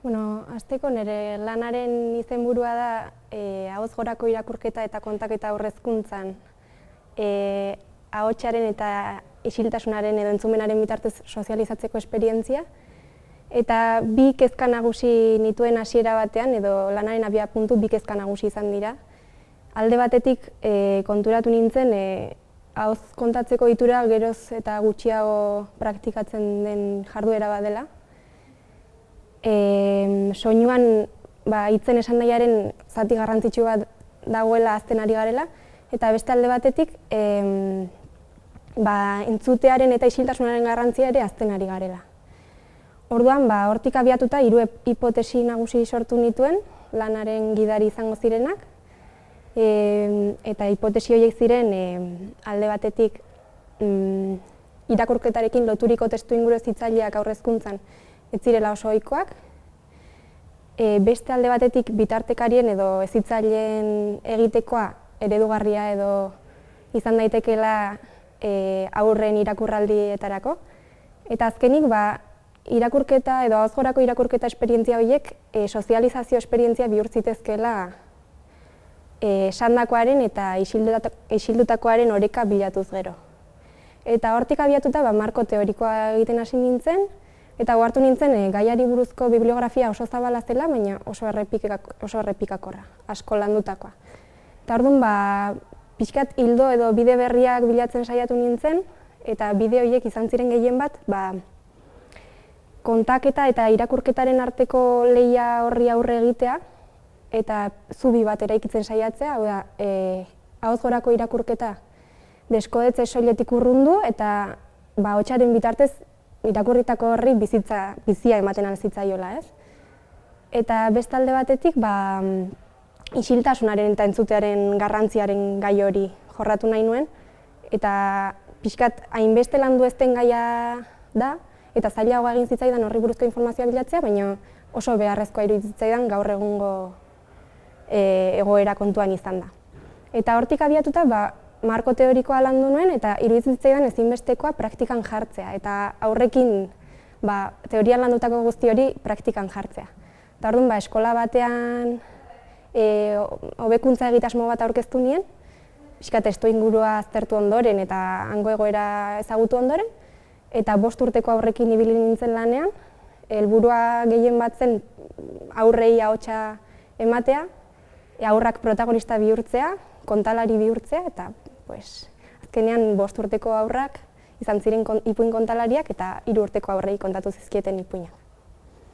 Hasteko nire lanaren izenburua da ahots gorako irakurketa eta kontaketa aurrezkuntzan ahotsaren eta isiltasunaren edo entzumenaren bitartez sozializatzeko esperientzia. Eta bi kezka nagusi nituen hasiera batean, edo lanaren abiapuntu bi kezka nagusi izan dira. Alde batetik konturatu nintzen ahots kontatzeko ohitura geroz eta gutxiago praktikatzen den jarduera bat dela. Soinuan hitzen esanahiaren zati garrantzitsu bat dagoela ahazten ari garela, eta beste alde batetik entzutearen eta isiltasunaren garrantzia ere ahazten ari garela. Orduan, hortik abiatuta hiru hipotesi nagusi sortu nituen, lanaren gidari izango zirenak, eta hipotesi horiek ziren alde batetik irakurketarekin loturiko testuinguru hezitzaileak aurrezkuntzan ez zirela oso ohikoak, beste alde batetik bitartekarien edo hezitzaileen egitekoa eredugarria edo izan daitekeela haurren irakurraldietarako, eta azkenik irakurketa edo ahots gorako irakurketa esperientzia horiek sozializazio esperientzia bihur zitezkeela esandakoaren eta isildutakoaren oreka bilatuz gero. Eta hortik abiatuta marko teorikoa egiten hasi nintzen, eta ohartu nintzen gaiari buruzko bibliografia oso zabala zela, baina oso errepikakorra, asko landutakoa. Eta orduan, pixkat hildo edo bide berriak bilatzen saiatu nintzen, eta bide horiek izan ziren gehien bat, kontaketa eta irakurketaren arteko lehia horri aurre egitea, eta zubi bat eraikitzen saiatzea, hau da, ahots gorako irakurketa deskodetze soiletik urrundu, eta ahotsaren bitartez irakurritako horri bizia ematen alzitzaiola, ez? Eta beste alde batetik, isiltasunaren eta entzutearen garrantziaren gai hori jorratu nahi nuen, eta pixkat hainbeste landu ez den gaia da, eta zailago egin zitzaidan horri buruzko informazioa bilatzea, baina oso beharrezkoa iruditzen zitzaidan gaur egungo egoera kontuan izan da. Eta hortik abiatuta, marko teorikoa landu nuen, eta iruditzen zitzaidan ezinbestekoa praktikan jartzea, eta aurrekin teorian landutako guzti hori praktikan jartzea. Eta orduan, eskola batean hobekuntza egitasmo bat aurkeztu nien, pixka testuingurua aztertu ondoren eta hango egoera ezagutu ondoren, eta 5 urteko aurrekin ibili nintzen lanean, helburua gehien bat zen aurrei ahotsa ematea, haurrak protagonista bihurtzea, kontalari bihurtzea, eta azkenean 5 urteko haurrak izan ziren ipuin kontalariak eta 3 urteko haurrei kontatu zizkieten ipuinak.